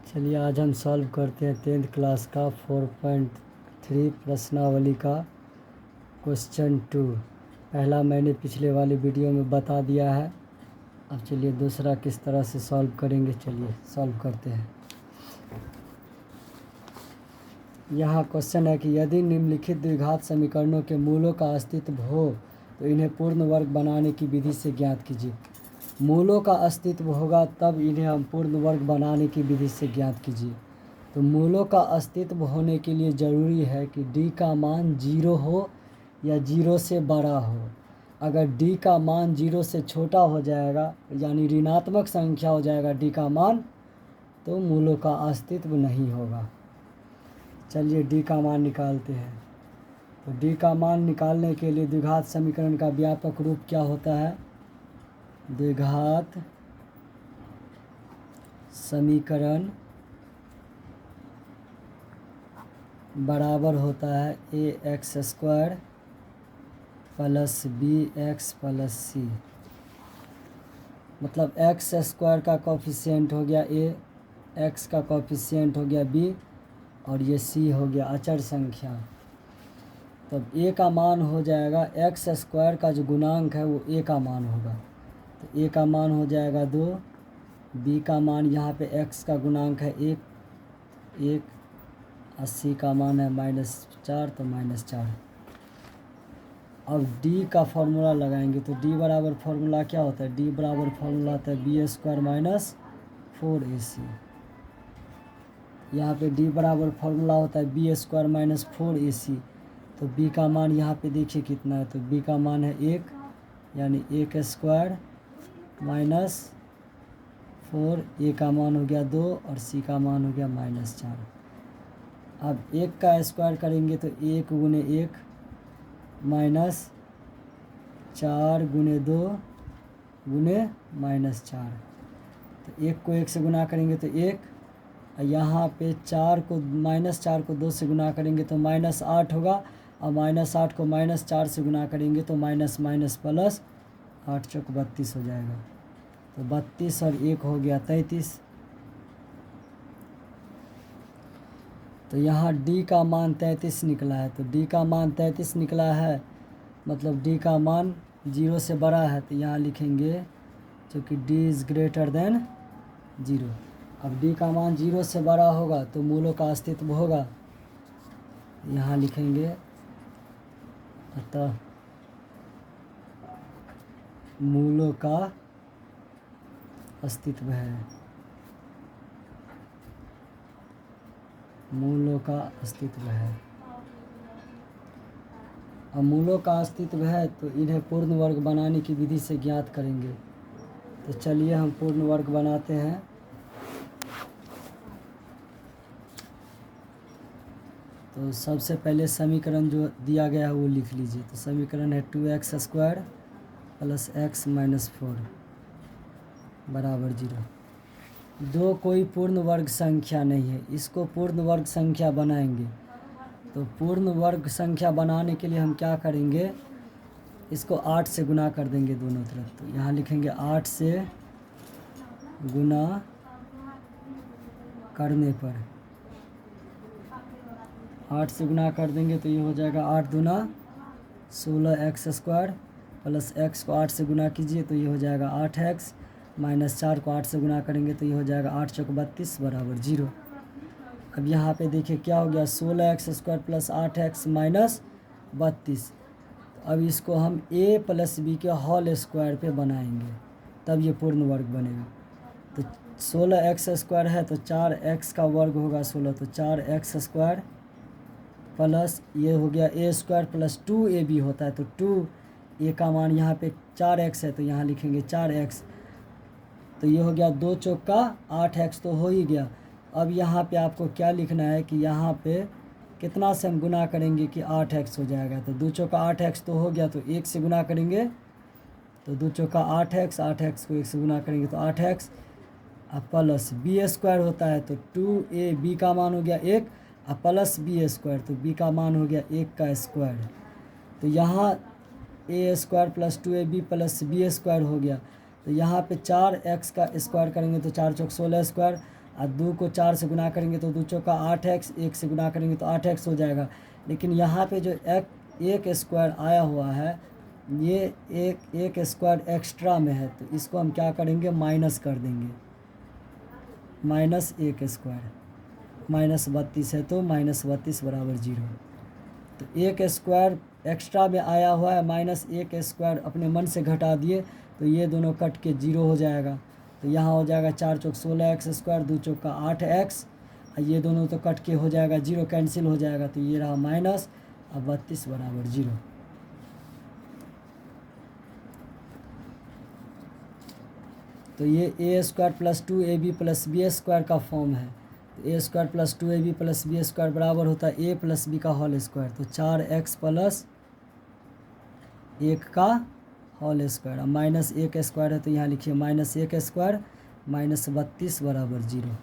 चलिए आज हम सॉल्व करते हैं 10th क्लास का 4.3 प्रश्नावली का क्वेश्चन 2। पहला मैंने पिछले वाली वीडियो में बता दिया है। अब चलिए दूसरा किस तरह से सॉल्व करेंगे, चलिए सॉल्व करते हैं। यहाँ क्वेश्चन है कि यदि निम्नलिखित द्विघात समीकरणों के मूलों का अस्तित्व हो तो इन्हें पूर्ण वर्ग बनाने की विधि से ज्ञात कीजिए। मूलों का अस्तित्व होगा तब इन्हें हम पूर्ण वर्ग बनाने की विधि से ज्ञात कीजिए। तो मूलों का अस्तित्व होने के लिए ज़रूरी है कि d का मान 0 हो या 0 से बड़ा हो। अगर d का मान 0 से छोटा हो जाएगा यानी ऋणात्मक संख्या हो जाएगा d का मान, तो मूलों का अस्तित्व नहीं होगा। चलिए d का मान निकालते हैं। तो d का मान निकालने के लिए द्विघात समीकरण का व्यापक रूप क्या होता है? द्विघात समीकरण बराबर होता है ax² plus bx plus c। मतलब x² का कोफिशिएंट हो गया a, x का कोफिशिएंट हो गया b और ये c हो गया अचर संख्या। तब a का मान हो जाएगा x² का जो गुणांक है वो a का मान होगा। तो a का मान हो जाएगा 2, b का मान यहाँ पे x का गुणांक है 1 और c का मान है -4 तो -4। अब d का फॉर्मूला लगाएंगे तो d बराबर फॉर्मूला क्या होता है? d बराबर फॉर्मूला होता है b² - 4ac। यहाँ पे d बराबर फॉर्मूला होता है b² - 4ac। तो b का मान यहाँ पे देखिए कितना है, तो b का मान है 1 यानी 1² माइनस 4, a का मान हो गया 2 और c का मान हो गया -4। अब 1 का स्क्वायर करेंगे तो 1 गुने 1 माइनस 4 गुने 2 गुने -4। तो 1 को 1 से गुना करेंगे तो 1, और यहाँ पे 4 को -4 को 2 से गुना करेंगे तो -8 होगा, और -8 को -4 से गुना करेंगे तो माइनस माइनस प्लस 8 चौक 32 हो जाएगा। तो 32 और 1 हो गया 33। तो यहाँ d का मान 33 निकला है। तो d का मान 33 निकला है, मतलब d का मान 0 से बड़ा है। तो यहाँ लिखेंगे क्योंकि d इज़ ग्रेटर देन 0। अब d का मान 0 से बड़ा होगा तो मूलों का अस्तित्व होगा। यहाँ लिखेंगे अतः मूलों का अस्तित्व है। मूलों का अस्तित्व है। अब मूलों का अस्तित्व है तो इन्हें पूर्ण वर्ग बनाने की विधि से ज्ञात करेंगे। तो चलिए हम पूर्ण वर्ग बनाते हैं। तो सबसे पहले समीकरण जो दिया गया है वो लिख लीजिए। तो समीकरण है 2x² प्लस x - 4 बराबर 0। दो कोई पूर्ण वर्ग संख्या नहीं है, इसको पूर्ण वर्ग संख्या बनाएंगे। तो पूर्ण वर्ग संख्या बनाने के लिए हम क्या करेंगे, इसको 8 से गुना कर देंगे दोनों तरफ। तो यहाँ लिखेंगे 8 से गुना करने पर 8 से गुना कर देंगे तो ये हो जाएगा 8 दूना 16x² प्लस x को 8 से गुना कीजिए तो ये हो जाएगा 8x माइनस 4 को 8 से गुना करेंगे तो ये हो जाएगा 8 चौक 32 बराबर 0। अब यहाँ पे देखिए क्या हो गया, 16x² प्लस 8x माइनस 32। अब इसको हम a प्लस b के होल स्क्वायर पे बनाएंगे तब ये पूर्ण वर्ग बनेगा। तो 16x² है तो 4x का वर्ग होगा 16, तो 4x² प्लस ये हो गया a² प्लस 2ab होता है। तो 2 a का मान यहाँ पे 4x है तो यहाँ लिखेंगे 4x। तो ये हो गया 2 चौका 8x तो हो ही गया। अब यहाँ पे आपको क्या लिखना है कि यहाँ पे कितना से हम गुना करेंगे कि 8x हो जाएगा। तो 2 चौका 8x तो हो गया, तो 1 से गुना करेंगे तो 2 चौका 8x, 8x को 1 से गुना करेंगे तो 8x प्लस b² होता है। तो 2ab का मान हो गया 1 और प्लस b², तो b का मान हो गया 1 का स्क्वायर। तो यहाँ a² plus 2ab plus b² हो गया। तो यहाँ पे 4x का स्क्वायर करेंगे तो 4 चौक 16 स्क्वायर और 2 को 4 से गुना करेंगे तो 2 चौका 8x, 1 से गुना करेंगे तो 8x हो जाएगा। लेकिन यहाँ पे जो एक स्क्वायर आया हुआ है, ये एक स्क्वायर एक्स्ट्रा में है, तो इसको हम क्या करेंगे, माइनस कर देंगे। -1 स्क्वायर -32 है, तो -32 बराबर 0। तो एक स्क्वायर एक्स्ट्रा में आया हुआ है, -1 स्क्वायर अपने मन से घटा दिए, तो ये दोनों कट के 0 हो जाएगा। तो यहाँ हो जाएगा 4 चौक 16x स्क्वायर, 2 चौका 8x, ये दोनों तो कट के हो जाएगा 0, कैंसिल हो जाएगा। तो ये रहा माइनस, अब 32 बराबर 0। तो ये a square plus 2ab plus b square का फॉर्म है। तो a square plus 2ab plus b square बराबर होता है a प्लस बी का होल स्क्वायर। तो 4x प्लस 1 का होल स्क्वायर। अब -1 स्क्वायर है, तो यहाँ लिखिए -1 स्क्वायर -32 बराबर 0।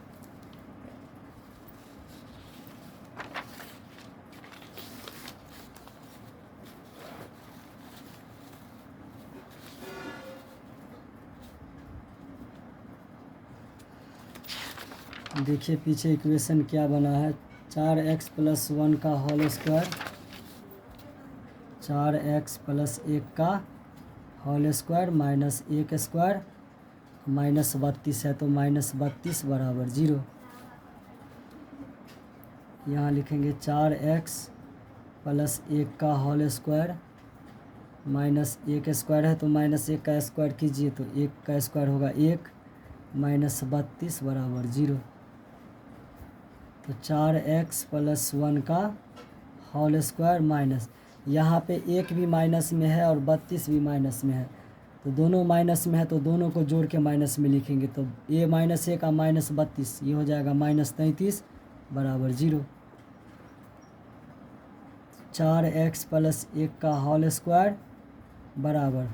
देखिए पीछे इक्वेशन क्या बना है, 4x प्लस 1 का होल स्क्वायर, 4x प्लस 1 का होल स्क्वायर -1 स्क्वायर -32 है, तो -32 बराबर 0। यहाँ लिखेंगे 4x प्लस 1 का होल स्क्वायर -1 स्क्वायर है, तो -1 का स्क्वायर कीजिए तो 1 का स्क्वायर होगा 1, -32 बराबर 0। तो 4x प्लस 1 का होल स्क्वायर माइनस, यहाँ पे 1 भी माइनस में है और 32 भी माइनस में है, तो दोनों माइनस में है, तो दोनों को जोड़ के माइनस में लिखेंगे। तो a -1 का -32, ये हो जाएगा -33 बराबर 0। 4x प्लस 1 का होल स्क्वायर बराबर,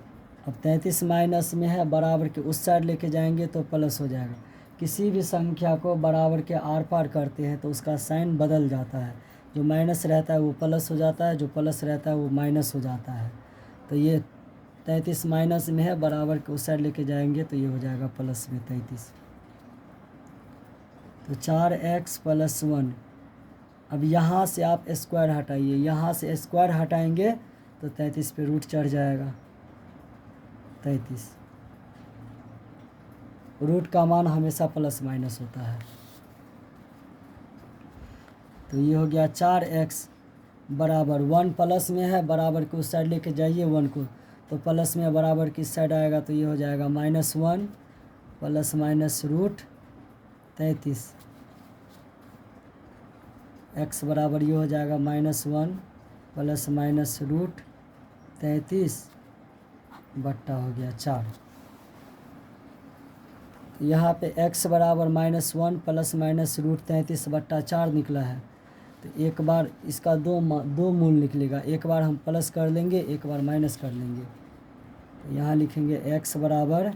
अब 33 माइनस में है, बराबर के उस साइड लेके जाएंगे तो प्लस हो जाएगा। किसी भी संख्या को बराबर के आर पार करते हैं तो उसका साइन बदल जाता है, जो माइनस रहता है वो प्लस हो जाता है, जो प्लस रहता है वो माइनस हो जाता है। तो ये 33 माइनस में है, बराबर के उस साइड लेके जाएंगे तो ये हो जाएगा प्लस में 33। तो 4x प्लस 1, अब यहाँ से आप स्क्वायर हटाइए, यहाँ से स्क्वायर हटाएंगे तो 33 पे रूट चढ़ जाएगा। 33 रूट का मान हमेशा प्लस माइनस होता है। तो ये हो गया 4x बराबर 1 प्लस में है, बराबर को उस साइड लेके जाइए 1 को, तो प्लस में बराबर किस साइड आएगा, तो ये हो जाएगा -1 प्लस माइनस रूट 33। x बराबर ये हो जाएगा -1 प्लस माइनस रूट 33 बट्टा हो गया 4। यहाँ पे x बराबर -1 प्लस माइनस रूट 33 बट्टा 4 निकला है। तो एक बार इसका दो मूल निकलेगा, एक बार हम प्लस कर लेंगे, एक बार माइनस कर लेंगे। तो यहाँ लिखेंगे x बराबर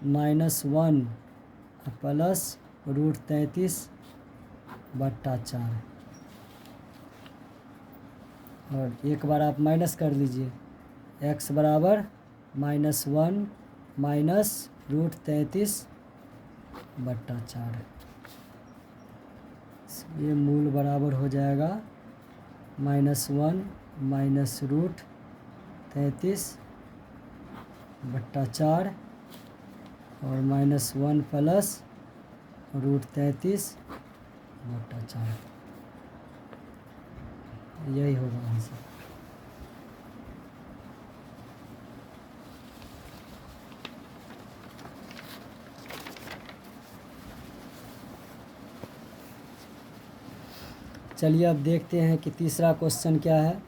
-1 प्लस रूट 33 बट्टा 4, और एक बार आप माइनस कर लीजिए, x बराबर -1 माइनस रूट 33 बट्टा 4, ये मूल बराबर हो जाएगा -1 माइनस रूट 33 बट्टा 4 और -1 प्लस रूट 33 बट्टा 4, यही होगा आंसर। चलिए अब देखते हैं कि तीसरा क्वेश्चन क्या है।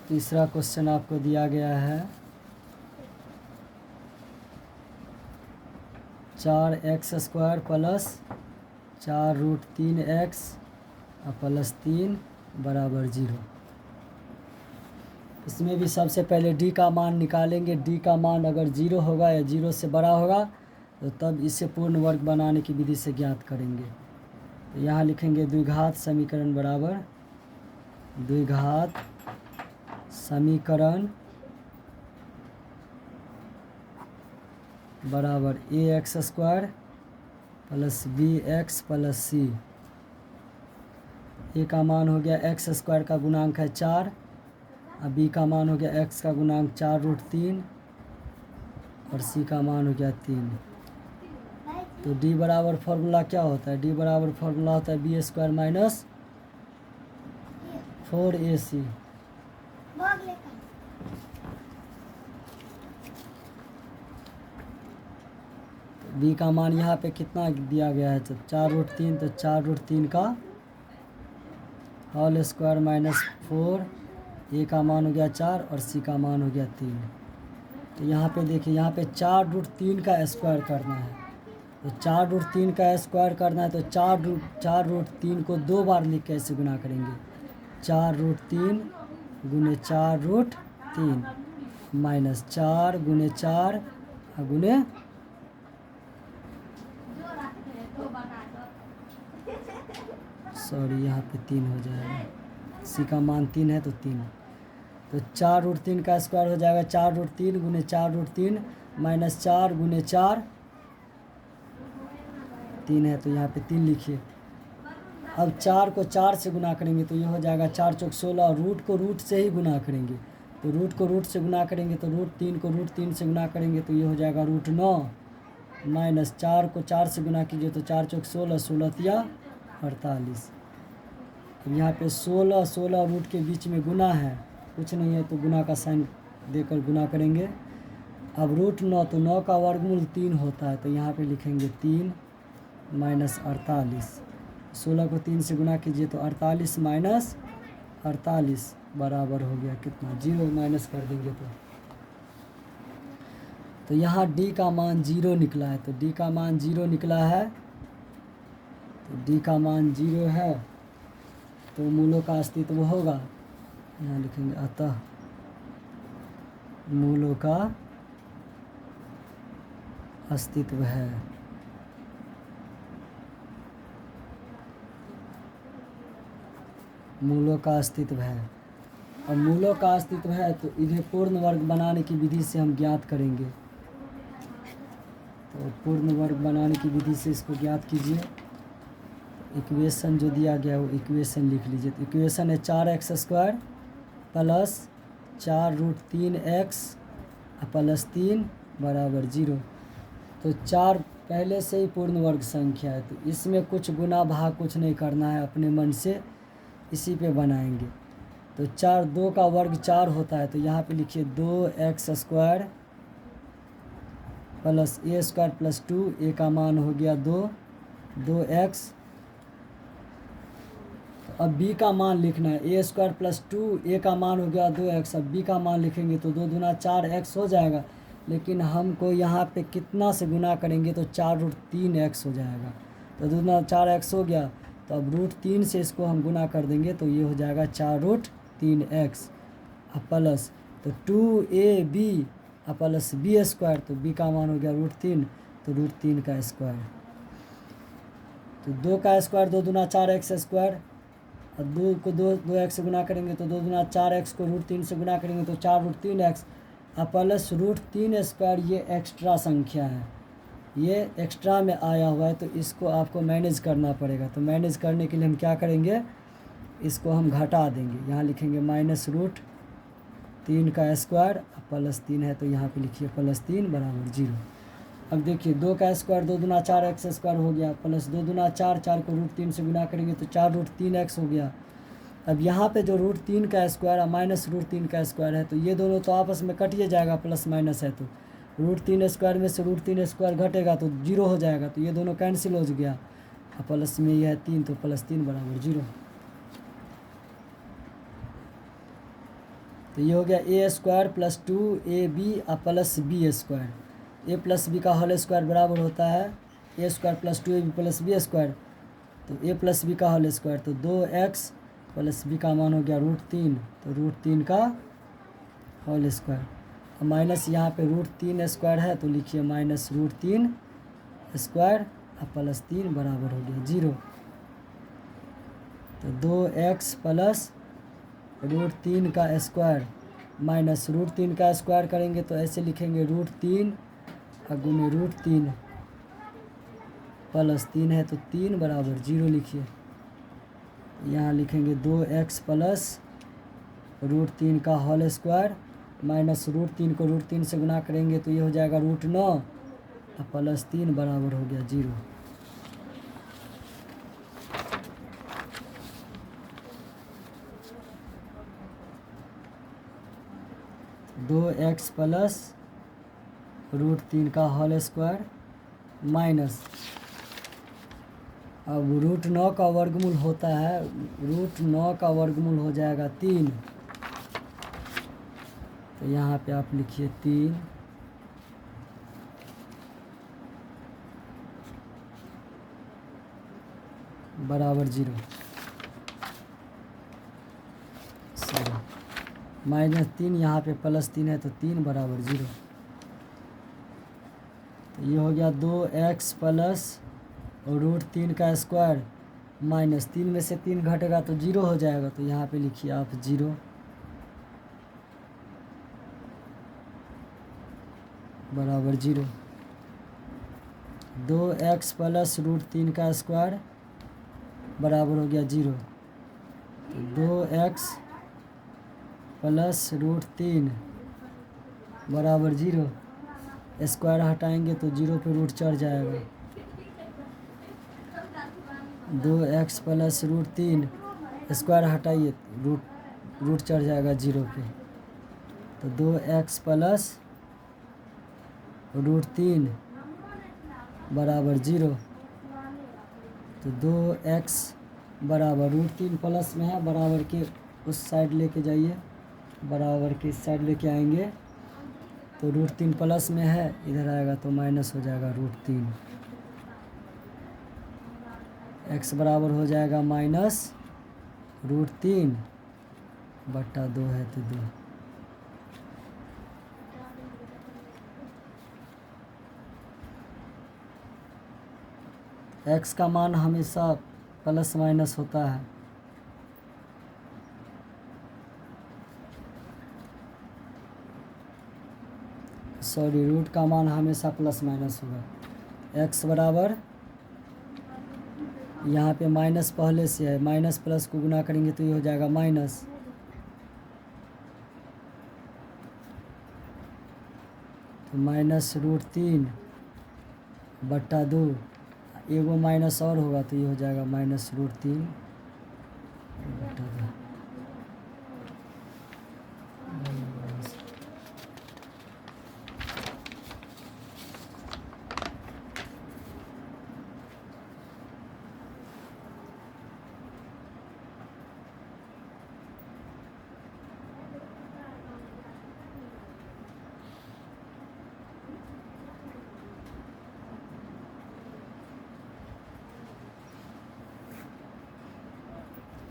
तीसरा क्वेश्चन आपको दिया गया है 4x square plus 4 root 3x plus 3 बराबर 0। इसमें भी सबसे पहले d का मान निकालेंगे। d का मान अगर 0 होगा या 0 से बड़ा होगा तो तब इसे पूर्ण वर्ग बनाने की विधि से ज्ञात करेंगे। तो यहाँ लिखेंगे द्विघात समीकरण बराबर द्विघात समीकरण बराबर a x square plus b x plus c. A का मान हो गया एक्स स्क्वायर का गुणांक है 4, और बी का मान हो गया एक्स का गुणांक 4√3 और सी का मान हो गया 3। तो डी बराबर फार्मूला क्या होता है? डी बराबर फार्मूला होता है B square minus 4ac। B का मान यहाँ पे कितना दिया गया है? तो 4√3, तो 4√3 का होल स्क्वायर माइनस 4, ए का मान हो गया 4 और सी का मान हो गया 3। तो यहाँ पे देखिए, यहाँ पे 4√3 का स्क्वायर करना है। तो 4√3 का स्क्वायर करना है तो 4√3 को 2 बार लिख के ऐसे गुना करेंगे। 4√3 गुने 4√3 माइनस 4 गुने 4 गुने सॉरी यहाँ पे 3 हो जाएगा। सी का मान 3 है तो 3। तो 4√3 का स्क्वायर हो जाएगा 4√3 गुने 4√3 माइनस 4 गुने 4, 3 है तो यहाँ पे 3 लिखिए। अब 4 को 4 से गुना करेंगे तो ये हो जाएगा 4 चौक 16, और रूट को रूट से ही गुना करेंगे। तो रूट को रूट से गुना करेंगे तो √3 को √3 से गुना करेंगे तो ये हो जाएगा √9 माइनस 4 को 4 से गुना कीजिए तो 4 चौक 16, 16 48। अब यहाँ पे 16 16 रूट के बीच में गुना है, कुछ नहीं है तो गुना का साइन देकर गुना करेंगे। अब √9 तो 9 का वर्गमूल 3 होता है, तो यहाँ पे लिखेंगे 3 माइनस 48। 16 को 3 से गुना कीजिए तो 48 माइनस 48 बराबर हो गया कितना? 0 माइनस कर देंगे तो यहाँ डी का मान 0 निकला है। तो डी का मान 0 निकला है, तो डी का मान 0 है तो मूलों का अस्तित्व होगा। यहाँ लिखेंगे अतः मूलों का अस्तित्व है। मूलों का अस्तित्व है। और मूलों का अस्तित्व है तो इन्हें पूर्ण वर्ग बनाने की विधि से हम ज्ञात करेंगे। तो पूर्ण वर्ग बनाने की विधि से इसको ज्ञात कीजिए। इक्वेशन जो दिया गया वो इक्वेशन लिख लीजिए। तो इक्वेशन है 4x² प्लस 4√3x प्लस 3 बराबर 0। तो 4 पहले से ही पूर्ण वर्ग संख्या है, तो इसमें कुछ गुना भाग कुछ नहीं करना है, अपने मन से इसी पे बनाएंगे। तो 4 2 का वर्ग 4 होता है, तो यहाँ पे लिखिए 2x² प्लस a² प्लस 2, ए का मान हो गया 2x। अब b का मान लिखना है a² प्लस 2, ए का मान हो गया 2x। अब b का मान लिखेंगे तो 2 दूना 4x हो जाएगा, लेकिन हमको यहाँ पे कितना से गुना करेंगे तो 4√3x हो जाएगा। तो 2 दूना 4x हो गया, तो अब √3 से इसको हम गुना कर देंगे तो ये हो जाएगा 4√3x प्लस तो 2ab प्लस b²। तो b का मान हो गया √3, तो √3 का स्क्वायर। तो 2 का स्क्वायर 2 दूना 4x², और 2 को 2x से गुना करेंगे तो 2 दूना 4x को √3 से गुना करेंगे तो 4√3x प्लस √3²। ये एक्स्ट्रा संख्या है, ये एक्स्ट्रा में आया हुआ है, तो इसको आपको मैनेज करना पड़ेगा। तो मैनेज करने के लिए हम क्या करेंगे, इसको हम घटा देंगे। यहाँ लिखेंगे माइनस √3 का स्क्वायर प्लस 3 है, तो यहाँ पे लिखिए प्लस 3 बराबर 0। अब देखिए 2 का स्क्वायर 2 दूना 4x² हो गया, प्लस 2 दूना 4, 4 को √3 से गुना करेंगे तो 4√3x हो गया। अब यहाँ पे जो √3 का स्क्वायर और माइनस √3 का स्क्वायर है, तो ये दोनों तो आपस में कट ही जाएगा, प्लस माइनस है तो √3² में से √3² घटेगा तो 0 हो जाएगा, तो ये दोनों कैंसिल हो गया। और प्लस में यह है 3, तो प्लस 3 बराबर 0। तो ये हो गया a² plus 2ab plus b²। a plus b का होल स्क्वायर बराबर होता है a² plus 2ab plus b²। तो a प्लस बी का होल स्क्वायर, तो 2x प्लस बी का मान हो गया √3, तो √3 का होल स्क्वायर। और माइनस यहाँ पे √3² है, तो लिखिए माइनस √3² प्लस 3 बराबर हो गया 0। तो 2x प्लस √3 का स्क्वायर माइनस √3 का स्क्वायर करेंगे तो ऐसे लिखेंगे √3 गुने √3 प्लस 3 है तो 3 बराबर 0 लिखिए। यहाँ लिखेंगे 2x प्लस √3 का होल स्क्वायर माइनस √3 को √3 से गुना करेंगे तो ये हो जाएगा √9 और प्लस 3 बराबर हो गया 0। 2x प्लस √3 का होल स्क्वायर माइनस, अब √9 का वर्गमूल होता है, √9 का वर्गमूल हो जाएगा 3, तो यहाँ पे आप लिखिए 3 बराबर 0 माइनस 3, यहाँ पे प्लस 3 है तो 3 बराबर 0। तो ये हो गया 2x प्लस √3 का स्क्वायर माइनस 3 में से 3 घटेगा तो 0 हो जाएगा, तो यहाँ पे लिखिए आप 0 बराबर 0। 2x प्लस √3 का स्क्वायर बराबर हो गया 0, तो 2x प्लस √3 बराबर 0, स्क्वायर हटाएंगे तो 0 पे रूट चढ़ जाएगा। 2x प्लस √3 स्क्वायर हटाइए रूट चढ़ जाएगा 0 पे, तो 2x प्लस √3 बराबर 0, तो 2x बराबर √3 प्लस में है, बराबर के उस साइड लेके जाइए, बराबर के इस साइड लेके आएंगे तो √3 प्लस में है, इधर आएगा तो माइनस हो जाएगा √3। x बराबर हो जाएगा माइनस √3 बट्टा 2 है तो 2। x का मान हमेशा प्लस माइनस होता है। सॉरी, रूट का मान हमेशा प्लस माइनस होगा। x बराबर, यहाँ पे माइनस पहले से है, माइनस प्लस को गुना करेंगे तो ये हो जाएगा माइनस, तो माइनस √3 बट्टा 2, एगो माइनस और होगा तो ये हो जाएगा माइनस √3 बट्टा 2।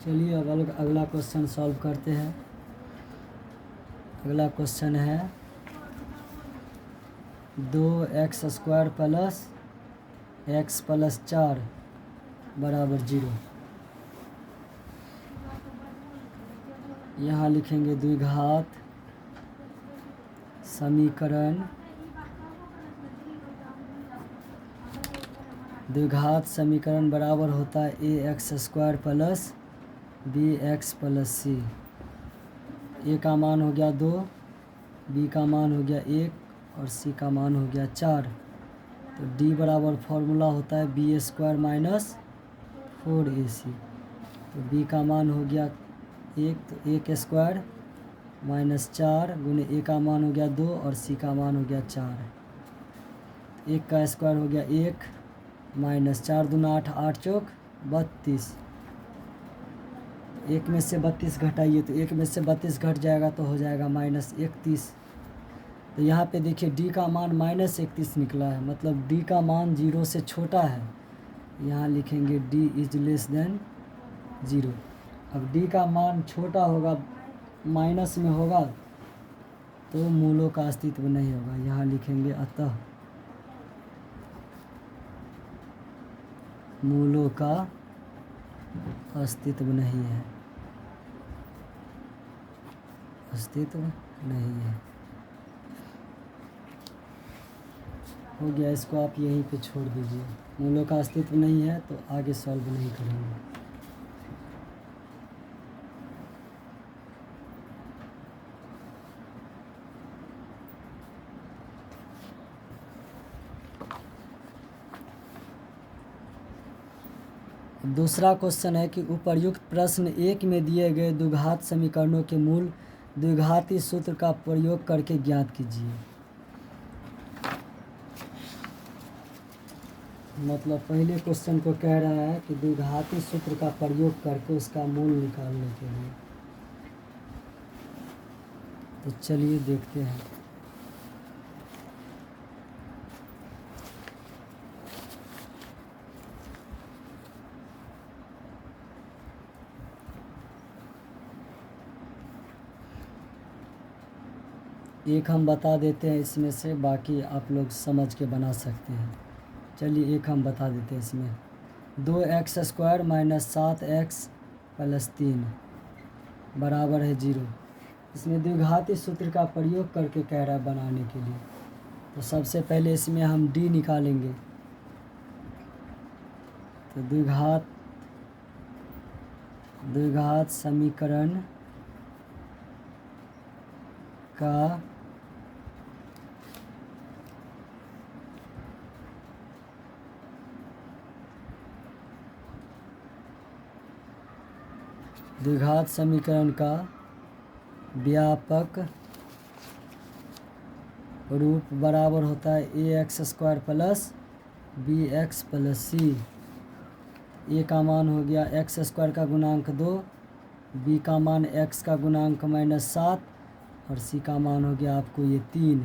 चलिए अब अगला क्वेश्चन सॉल्व करते हैं। अगला क्वेश्चन है 2x square plus x plus 4 बराबर 0। यहाँ लिखेंगे द्विघात समीकरण, द्विघात समीकरण बराबर होता है ax square plus bx plus c। a का मान हो गया 2, b का मान हो गया 1 और c का मान हो गया 4। तो d बराबर फॉर्मूला होता है बी स्क्वायर माइनस 4ac। तो b का मान हो गया 1, तो 1 स्क्वायर माइनस 4 गुने a का मान हो गया 2 और c का मान हो गया 4। 1 का स्क्वायर हो गया 1 माइनस 4 दूना 8, 8 चौक 32, 1 में से 32 घटाइए तो 1 में से 32 घट जाएगा तो हो जाएगा माइनस 31। तो यहाँ पे देखिए d का मान माइनस 31 निकला है, मतलब d का मान 0 से छोटा है। यहाँ लिखेंगे d इज लेस देन 0। अब d का मान छोटा होगा, माइनस में होगा तो मूलों का अस्तित्व नहीं होगा। यहाँ लिखेंगे अतः मूलों का अस्तित्व नहीं है, अस्तित्व नहीं है। हो गया, इसको आप यहीं पे छोड़ दीजिए। मूलों का अस्तित्व नहीं है तो आगे सॉल्व नहीं करेंगे। दूसरा क्वेश्चन है कि उपर्युक्त प्रश्न 1 में दिए गए द्विघात समीकरणों के मूल द्विघाती सूत्र का प्रयोग करके ज्ञात कीजिए। मतलब पहले क्वेश्चन को कह रहा है कि द्विघाती सूत्र का प्रयोग करके उसका मूल निकालने के लिए। तो चलिए देखते हैं। एक हम बता देते हैं इसमें से, बाकी आप लोग समझ के बना सकते हैं। चलिए एक हम बता देते हैं इसमें। 2x² माइनस 7x प्लस 3 बराबर है 0। इसमें द्विघाती सूत्र का प्रयोग करके कह रहा है बनाने के लिए। तो सबसे पहले इसमें हम d निकालेंगे। तो द्विघात समीकरण का व्यापक रूप बराबर होता है ax² plus bx plus c। a का मान हो गया x² का गुणांक 2, b का मान x का गुणांक -7 और c का मान हो गया आपको ये 3।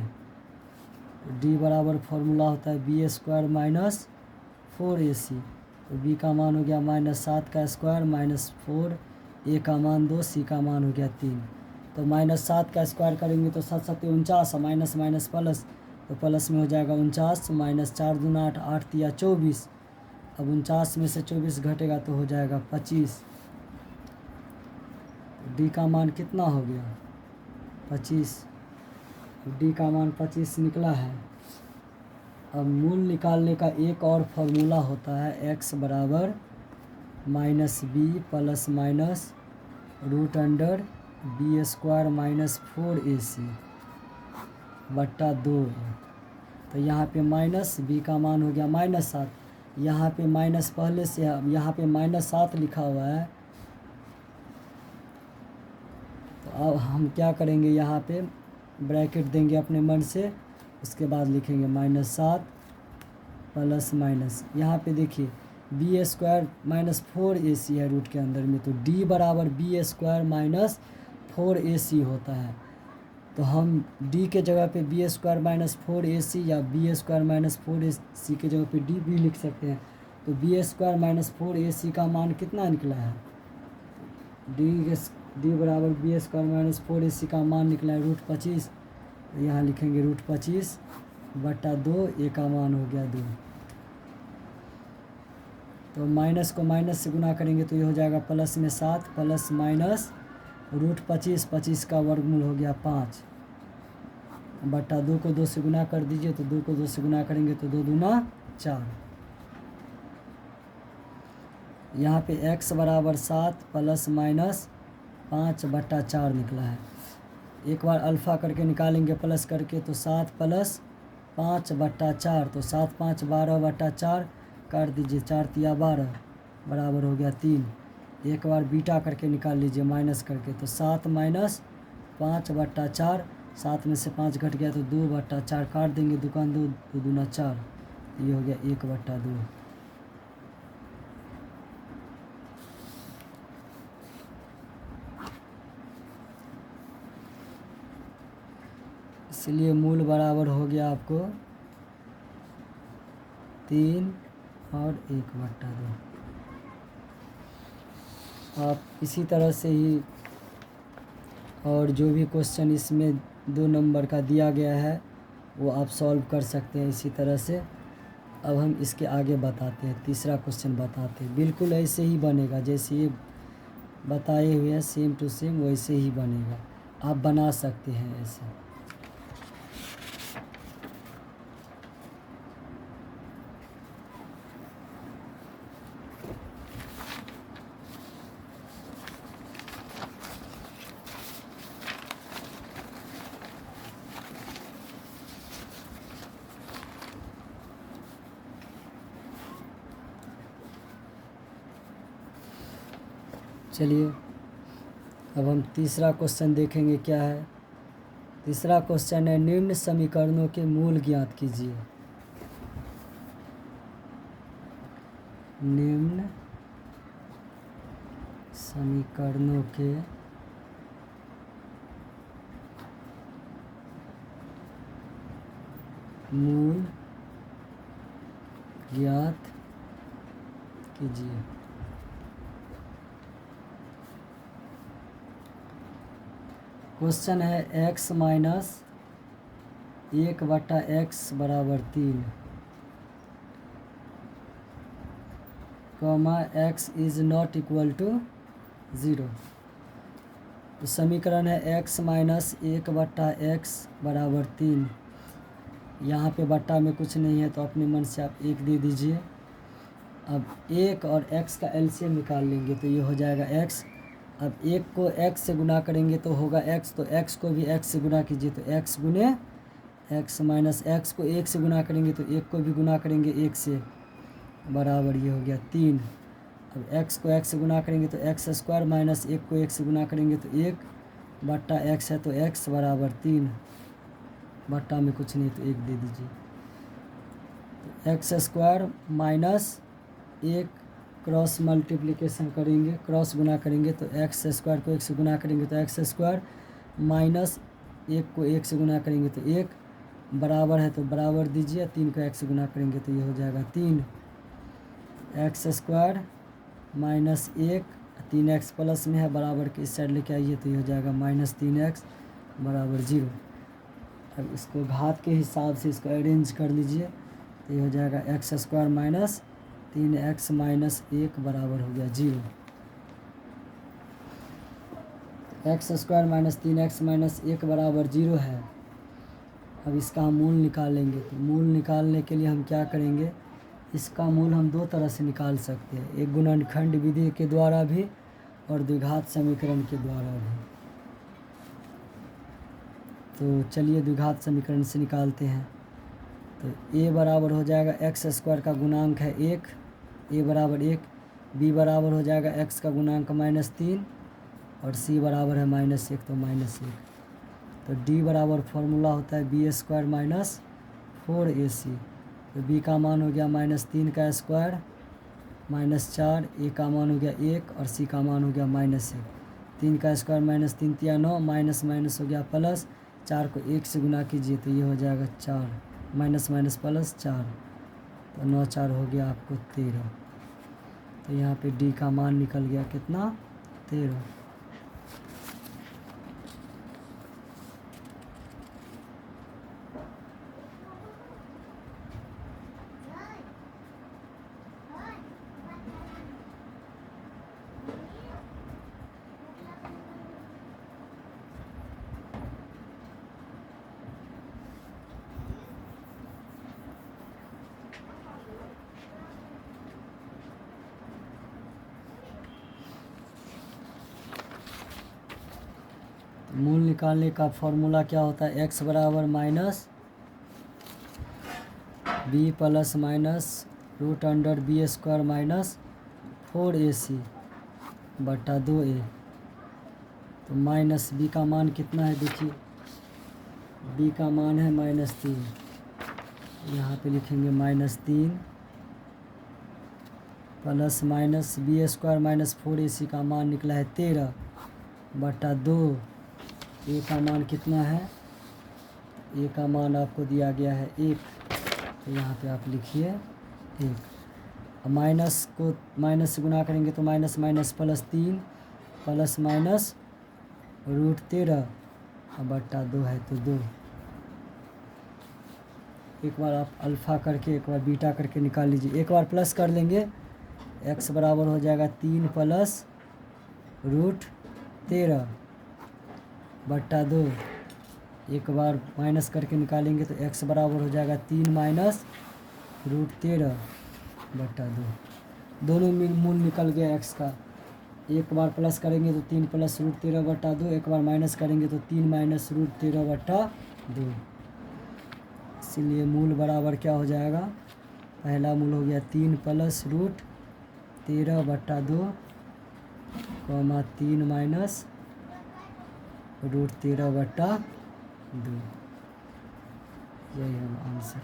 d बराबर फॉर्मूला होता है b² माइनस 4ac। तो b का मान हो गया -7 का स्क्वायर माइनस 4, a का मान 2, c का मान हो गया 3। तो -7 का स्क्वायर करेंगे तो 7 7 49, माइनस माइनस प्लस, तो प्लस में हो जाएगा 49, माइनस 4 दूना 8, 8 तिया 24। अब 49 में से 24 घटेगा तो हो जाएगा 25। डी का मान कितना हो गया 25। डी का मान 25 निकला है। अब मूल निकालने का एक और फॉर्मूला होता है x बराबर -b plus minus √b² minus 4ac बट्टा 2। तो यहाँ पे माइनस b का मान हो गया -7, यहाँ पे माइनस पहले से है, यहाँ पे -7 लिखा हुआ है। तो अब हम क्या करेंगे, यहाँ पे ब्रैकेट देंगे अपने मन से, उसके बाद लिखेंगे -7 प्लस माइनस, यहाँ पे देखिए b² माइनस 4ac है रूट के अंदर में, तो d बराबर b² माइनस 4ac होता है। तो हम d के जगह पे b² माइनस 4ac या b² माइनस 4ac के जगह पे d भी लिख सकते हैं। तो b² माइनस 4ac का मान कितना निकला है, d बराबर b² माइनस 4ac का मान निकला है √25। तो यहाँ लिखेंगे √25 बट्टा 2, a का मान हो गया 2। तो माइनस को माइनस से गुना करेंगे तो ये हो जाएगा प्लस में 7 प्लस माइनस √25, 25 का वर्गमूल हो गया 5 बट्टा 2 को 2 से गुना कर दीजिए। तो 2 को 2 से गुना करेंगे तो 2 दूना 4। यहाँ पे x बराबर 7 प्लस माइनस 5 बट्टा 4 निकला है। एक बार अल्फ़ा करके निकालेंगे प्लस करके, तो 7 प्लस 5 बट्टा 4, तो 7 5 12 बट्टा 4 काट दीजिए, 4 तिया 12 बराबर हो गया 3। एक बार बीटा करके निकाल लीजिए माइनस करके, तो 7 माइनस 5 बट्टा 4, 7 में से 5 घट गया तो 2 बट्टा 4 काट देंगे, दुकान 2 2 दूना 4, ये हो गया 1 बट्टा 2। इसलिए मूल बराबर हो गया आपको 3 और 1 बट्टा 2। आप इसी तरह से ही और जो भी क्वेश्चन इसमें 2 नंबर का दिया गया है वो आप सॉल्व कर सकते हैं इसी तरह से। अब हम इसके आगे बताते हैं, तीसरा क्वेश्चन बताते हैं। बिल्कुल ऐसे ही बनेगा जैसे ये बताए हुए हैं, सेम टू सेम वैसे ही बनेगा, आप बना सकते हैं ऐसे। चलिए अब हम तीसरा क्वेश्चन देखेंगे क्या है। तीसरा क्वेश्चन है निम्न समीकरणों के मूल ज्ञात कीजिए। निम्न समीकरणों के मूल ज्ञात कीजिए। क्वेश्चन है x माइनस 1/x बराबर 3 comma x is not equal to 0। तो समीकरण है x माइनस 1/x बराबर 3। यहाँ पे बट्टा में कुछ नहीं है तो अपने मन से आप 1 दे दीजिए। अब 1 और x का एलसीएम निकाल लेंगे तो ये हो जाएगा x। अब 1 को x से गुना करेंगे तो होगा x, तो x को भी x से गुना कीजिए तो x गुने x माइनस x को 1 से गुना करेंगे तो 1 को भी गुना करेंगे 1 से, बराबर ये हो गया 3। अब x को x से गुना करेंगे तो x स्क्वायर माइनस 1 को 1 से गुना करेंगे तो 1/x है तो x बराबर 3। बट्टा में कुछ नहीं तो 1 दे दीजिए। तो x square minus 1 cross multiplication करेंगे, क्रॉस गुना करेंगे तो एक्स स्क्वायर को 1 से गुना करेंगे तो एक्स स्क्वायर माइनस 1 को 1 से गुना करेंगे तो 1 बराबर है तो बराबर दीजिए। 3 को 1 से गुना करेंगे तो ये हो जाएगा 3। X square minus 1 3x plus में है बराबर के इस साइड लेके आइए तो ये हो जाएगा माइनस 3x बराबर 0। अब इसको घात के हिसाब से इसको अरेंज कर लीजिए तो ये हो जाएगा x square minus 3x minus 1 बराबर हो गया 0। X square minus 3x minus 1 बराबर 0 है। अब इसका हम मूल निकालेंगे तो मूल निकालने के लिए हम क्या करेंगे, इसका मूल हम दो तरह से निकाल सकते हैं, एक गुणनखंड विधि के द्वारा भी और द्विघात समीकरण के द्वारा भी। तो चलिए द्विघात समीकरण से निकालते हैं। तो a बराबर हो जाएगा एक्स स्क्वायर का गुणांक है 1, a बराबर 1, b बराबर हो जाएगा x का गुणांक -3 और c बराबर है -1 तो -1। तो d बराबर फॉर्मूला होता है बी स्क्वायर माइनस 4ac। तो b का मान हो गया -3 का स्क्वायर -4, a का मान हो गया 1 और c का मान हो गया -1। 3 का स्क्वायर -3 × 9 माइनस माइनस हो गया प्लस, 4 को 1 से गुना कीजिए तो ये हो जाएगा 4 माइनस माइनस प्लस 4 तो 9 4 हो गया आपको 13। तो यहाँ पे d का मान निकल गया कितना 13। मूल निकालने का फॉर्मूला क्या होता है, x बराबर minus b plus minus root under b square minus 4ac बटा 2a। तो माइनस b का मान कितना है देखिए, b का मान है -3, यहाँ पे लिखेंगे -3 plus minus b square minus 4ac का मान निकला है 13 बटा 2। ए का मान कितना है, ए का मान आपको दिया गया है 1, तो यहाँ पे आप लिखिए 1। माइनस को माइनस से गुना करेंगे तो minus minus plus 3 plus minus root 13 बटा 2 है तो 2। एक बार आप अल्फ़ा करके एक बार बीटा करके निकाल लीजिए। एक बार प्लस कर लेंगे x बराबर हो जाएगा 3 प्लस रूट 13 बट्टा 2। एक बार माइनस करके निकालेंगे तो x बराबर हो जाएगा 3 माइनस रूट 13 बट्टा 2। दोनों मूल निकल गया x का। एक बार प्लस करेंगे तो 3 प्लस रूट 13 बट्टा 2, एक बार माइनस करेंगे तो 3 माइनस रूट 13 बट्टा 2। इसीलिए मूल बराबर क्या हो जाएगा, पहला मूल हो गया 3 प्लस रूट 13 बट्टा 2 3 माइनस √13/2। यही है आंसर।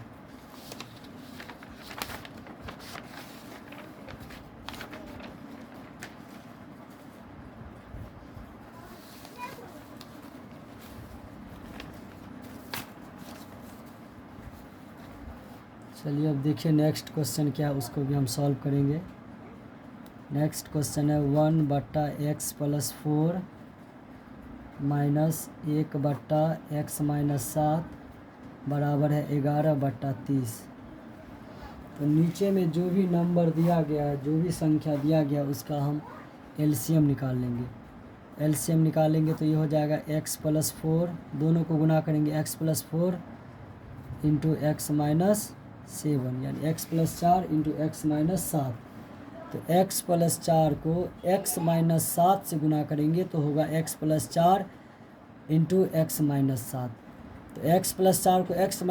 चलिए अब देखिए नेक्स्ट क्वेश्चन क्या है, उसको भी हम सॉल्व करेंगे। नेक्स्ट क्वेश्चन है 1/x + 4 माइनस 1/x - 7 बराबर है 11/30। तो नीचे में जो भी नंबर दिया गया है, जो भी संख्या दिया गया है, उसका हम एलसीएम निकाल लेंगे। एलसीएम निकालेंगे तो ये हो जाएगा x + 4, दोनों को गुना करेंगे x + 4 × x - 7 यानी x + 4 × x - 7। तो x + 4 को x - 7 से गुना करेंगे तो होगा x + 4 × x - 7। तो x + 4 को x